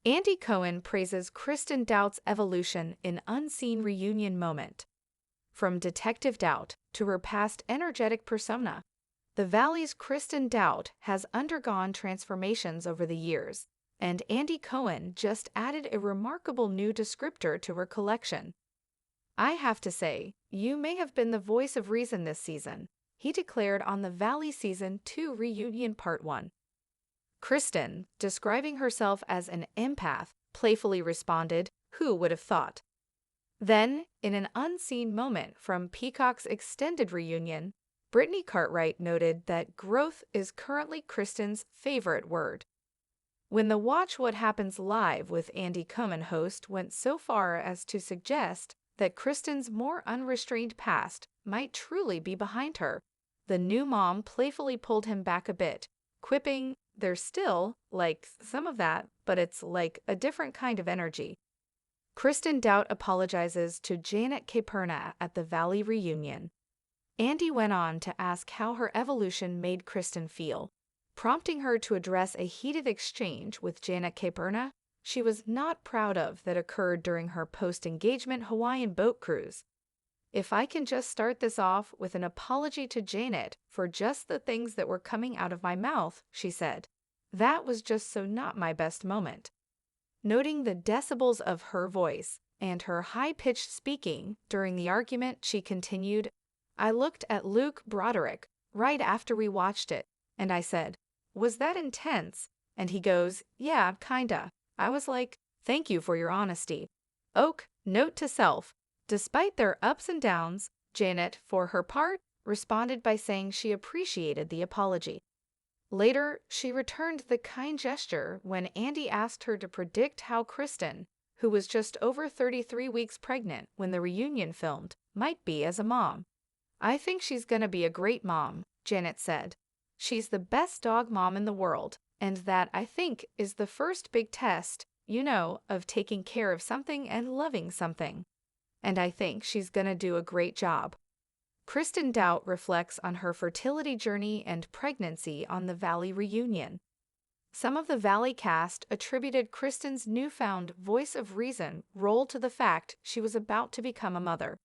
Andy Cohen praises Kristen Doute's evolution in unseen reunion moment. From Detective Doute to her past energetic persona, the Valley's Kristen Doute has undergone transformations over the years, and Andy Cohen just added a remarkable new descriptor to her collection. "I have to say, you may have been the voice of reason this season," he declared on the Valley Season 2 Reunion Part 1. Kristen, describing herself as an empath, playfully responded, "Who would have thought?" Then, in an unseen moment from Peacock's extended reunion, Brittany Cartwright noted that growth is currently Kristen's favorite word. When the Watch What Happens Live with Andy Cohen host went so far as to suggest that Kristen's more unrestrained past might truly be behind her, the new mom playfully pulled him back a bit, quipping, "There's still, like, some of that, but it's like a different kind of energy." Kristen Doute apologizes to Janet Caperna at the Valley reunion. Andy went on to ask how her evolution made Kristen feel, prompting her to address a heated exchange with Janet Caperna she was not proud of that occurred during her post-engagement Hawaiian boat cruise. "If I can just start this off with an apology to Janet for just the things that were coming out of my mouth," she said. "That was just so not my best moment." Noting the decibels of her voice and her high-pitched speaking during the argument, she continued, "I looked at Luke Broderick right after we watched it, and I said, 'Was that intense?' And he goes, 'Yeah, kinda.' I was like, 'Thank you for your honesty.'" Oak, note to self, despite their ups and downs, Janet, for her part, responded by saying she appreciated the apology. Later, she returned the kind gesture when Andy asked her to predict how Kristen, who was just over 33 weeks pregnant when the reunion filmed, might be as a mom. "I think she's gonna be a great mom," Janet said. "She's the best dog mom in the world, and that, I think, is the first big test, of taking care of something and loving something. And I think she's gonna do a great job." Kristen Doute reflects on her fertility journey and pregnancy on the Valley reunion. Some of the Valley cast attributed Kristen's newfound voice of reason role to the fact she was about to become a mother.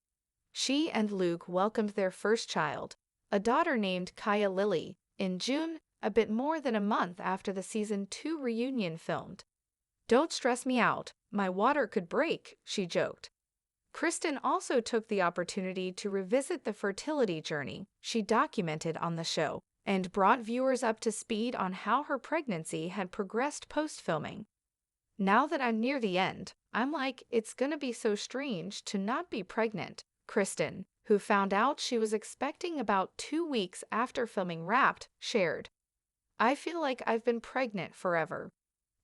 She and Luke welcomed their first child, a daughter named Kaya Lily, in June, a bit more than a month after the Season 2 reunion filmed. "Don't stress me out, my water could break," she joked. Kristen also took the opportunity to revisit the fertility journey she documented on the show and brought viewers up to speed on how her pregnancy had progressed post-filming. "Now that I'm near the end, I'm like, it's gonna be so strange to not be pregnant," Kristen, who found out she was expecting about 2 weeks after filming Wrapped, shared. "I feel like I've been pregnant forever.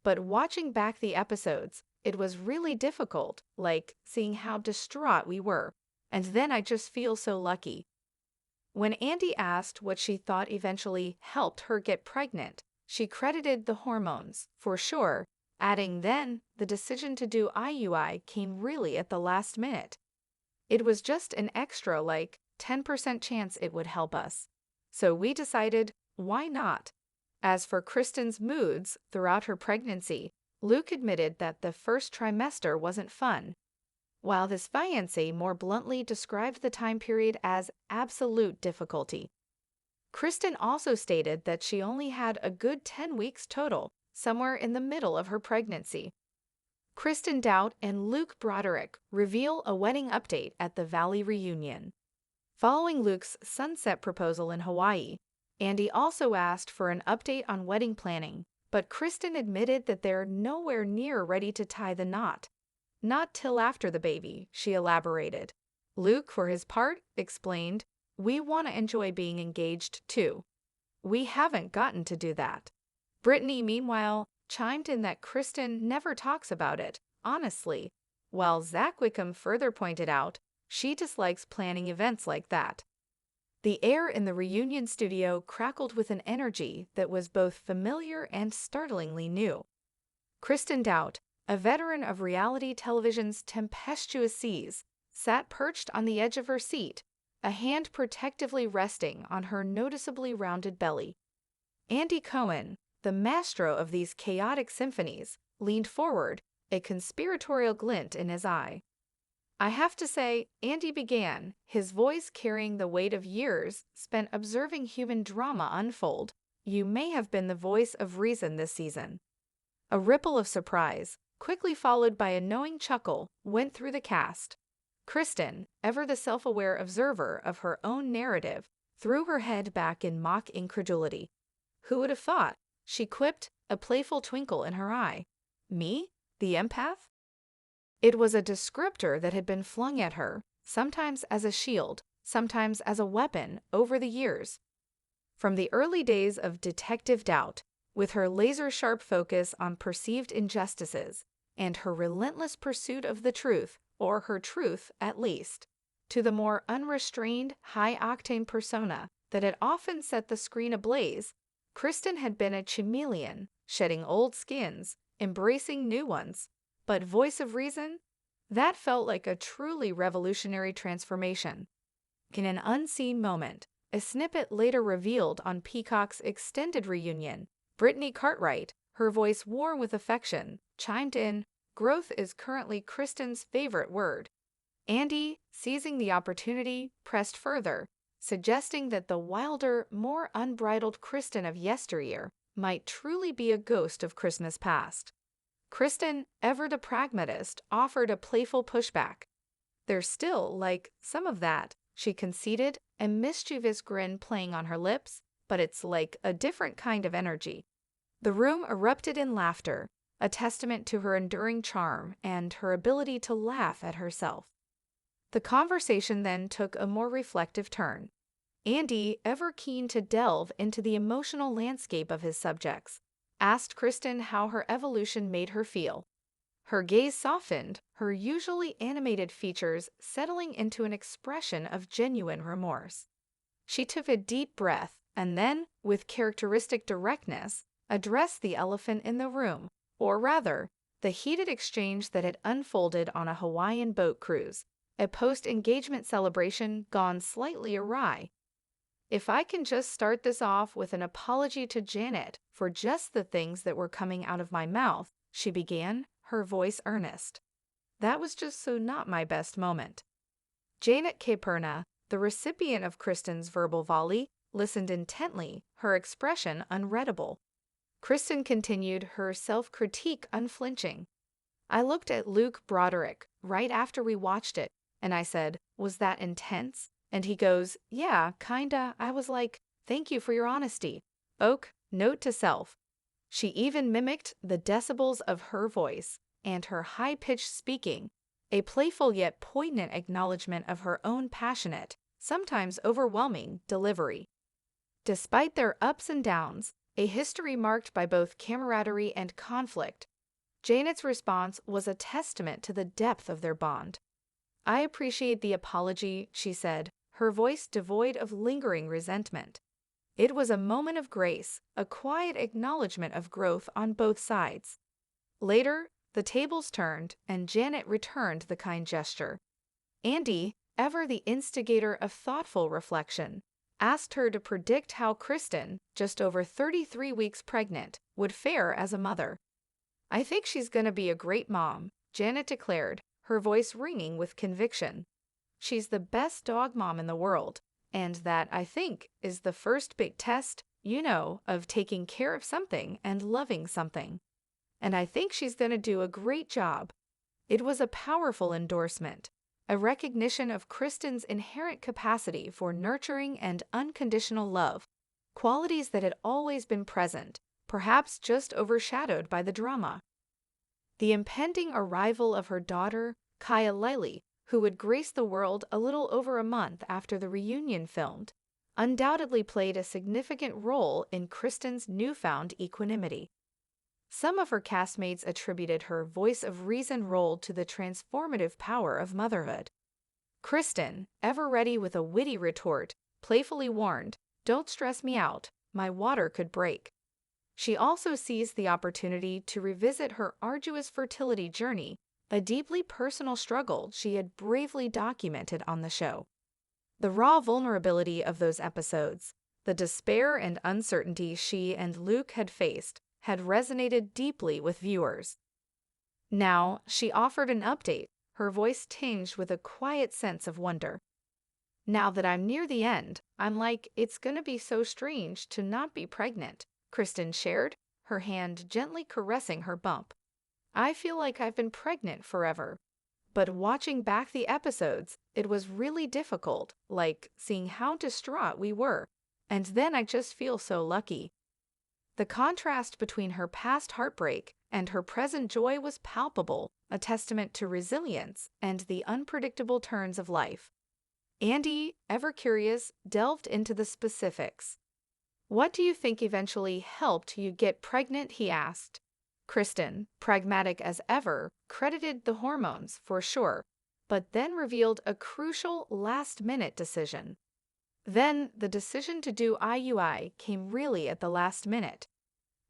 But watching back the episodes, it was really difficult, like seeing how distraught we were, and then I just feel so lucky." When Andy asked what she thought eventually helped her get pregnant, she credited the hormones, for sure, adding then the decision to do IUI came really at the last minute. "It was just an extra 10% chance it would help us. So we decided, why not?" As for Kristen's moods throughout her pregnancy, Luke admitted that the first trimester wasn't fun, while his fiancée more bluntly described the time period as absolute difficulty. Kristen also stated that she only had a good 10 weeks total, somewhere in the middle of her pregnancy. Kristen Doute and Luke Broderick reveal a wedding update at the Valley reunion. Following Luke's sunset proposal in Hawaii, Andy also asked for an update on wedding planning, but Kristen admitted that they're nowhere near ready to tie the knot. "Not till after the baby," she elaborated. Luke, for his part, explained, "We want to enjoy being engaged too. We haven't gotten to do that." Brittany, meanwhile, chimed in that Kristen never talks about it, honestly, while Zach Wickham further pointed out she dislikes planning events like that. The air in the reunion studio crackled with an energy that was both familiar and startlingly new. Kristen Doute, a veteran of reality television's tempestuous seas, sat perched on the edge of her seat, a hand protectively resting on her noticeably rounded belly. Andy Cohen, the maestro of these chaotic symphonies, leaned forward, a conspiratorial glint in his eye. "I have to say," Andy began, his voice carrying the weight of years spent observing human drama unfold, "you may have been the voice of reason this season." A ripple of surprise, quickly followed by a knowing chuckle, went through the cast. Kristen, ever the self-aware observer of her own narrative, threw her head back in mock incredulity. "Who would have thought?" she quipped, a playful twinkle in her eye. "Me? The empath?" It was a descriptor that had been flung at her, sometimes as a shield, sometimes as a weapon, over the years. From the early days of Detective Doute, with her laser-sharp focus on perceived injustices and her relentless pursuit of the truth, or her truth at least, to the more unrestrained, high-octane persona that had often set the screen ablaze, Kristen had been a chameleon, shedding old skins, embracing new ones. But voice of reason? That felt like a truly revolutionary transformation. In an unseen moment, a snippet later revealed on Peacock's extended reunion, Brittany Cartwright, her voice warm with affection, chimed in, "Growth is currently Kristen's favorite word." Andy, seizing the opportunity, pressed further, suggesting that the wilder, more unbridled Kristen of yesteryear might truly be a ghost of Christmas past. Kristen, ever the pragmatist, offered a playful pushback. "There's still, some of that," she conceded, a mischievous grin playing on her lips, "but it's like a different kind of energy." The room erupted in laughter, a testament to her enduring charm and her ability to laugh at herself. The conversation then took a more reflective turn. Andy, ever keen to delve into the emotional landscape of his subjects, asked Kristen how her evolution made her feel. Her gaze softened, her usually animated features settling into an expression of genuine remorse. She took a deep breath and then, with characteristic directness, addressed the elephant in the room, or rather, the heated exchange that had unfolded on a Hawaiian boat cruise, a post-engagement celebration gone slightly awry. "If I can just start this off with an apology to Janet for just the things that were coming out of my mouth," she began, her voice earnest. "That was just so not my best moment." Janet Caperna, the recipient of Kristen's verbal volley, listened intently, her expression unreadable. Kristen continued, her self-critique unflinching. "I looked at Luke Broderick right after we watched it, and I said, 'Was that intense?' And he goes, 'Yeah, kinda.' I was like, 'Thank you for your honesty.'" Oak, note to self. She even mimicked the decibels of her voice and her high-pitched speaking, a playful yet poignant acknowledgement of her own passionate, sometimes overwhelming, delivery. Despite their ups and downs, a history marked by both camaraderie and conflict, Janet's response was a testament to the depth of their bond. "I appreciate the apology," she said, her voice devoid of lingering resentment. It was a moment of grace, a quiet acknowledgement of growth on both sides. Later, the tables turned, and Janet returned the kind gesture. Andy, ever the instigator of thoughtful reflection, asked her to predict how Kristen, just over 33 weeks pregnant, would fare as a mother. "I think she's going to be a great mom," Janet declared, her voice ringing with conviction. "She's the best dog mom in the world, and that, I think, is the first big test, of taking care of something and loving something. And I think she's going to do a great job." It was a powerful endorsement, a recognition of Kristen's inherent capacity for nurturing and unconditional love, qualities that had always been present, perhaps just overshadowed by the drama. The impending arrival of her daughter, Kaya Lily, who would grace the world a little over a month after the reunion filmed, undoubtedly played a significant role in Kristen's newfound equanimity. Some of her castmates attributed her voice of reason role to the transformative power of motherhood. Kristen, ever ready with a witty retort, playfully warned, "Don't stress me out, my water could break." She also seized the opportunity to revisit her arduous fertility journey, a deeply personal struggle she had bravely documented on the show. The raw vulnerability of those episodes, the despair and uncertainty she and Luke had faced, had resonated deeply with viewers. Now, she offered an update, her voice tinged with a quiet sense of wonder. Now that I'm near the end, I'm like, it's gonna be so strange to not be pregnant, Kristen shared, her hand gently caressing her bump. I feel like I've been pregnant forever. But watching back the episodes, it was really difficult, like seeing how distraught we were. And then I just feel so lucky. The contrast between her past heartbreak and her present joy was palpable, a testament to resilience and the unpredictable turns of life. Andy, ever curious, delved into the specifics. What do you think eventually helped you get pregnant? He asked. Kristen, pragmatic as ever, credited the hormones for sure, but then revealed a crucial last-minute decision. Then the decision to do IUI came really at the last minute.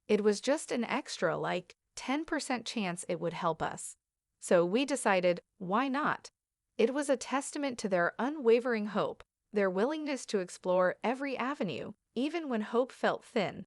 It was just an extra, like 10% chance it would help us. So we decided, why not? It was a testament to their unwavering hope, their willingness to explore every avenue, even when hope felt thin.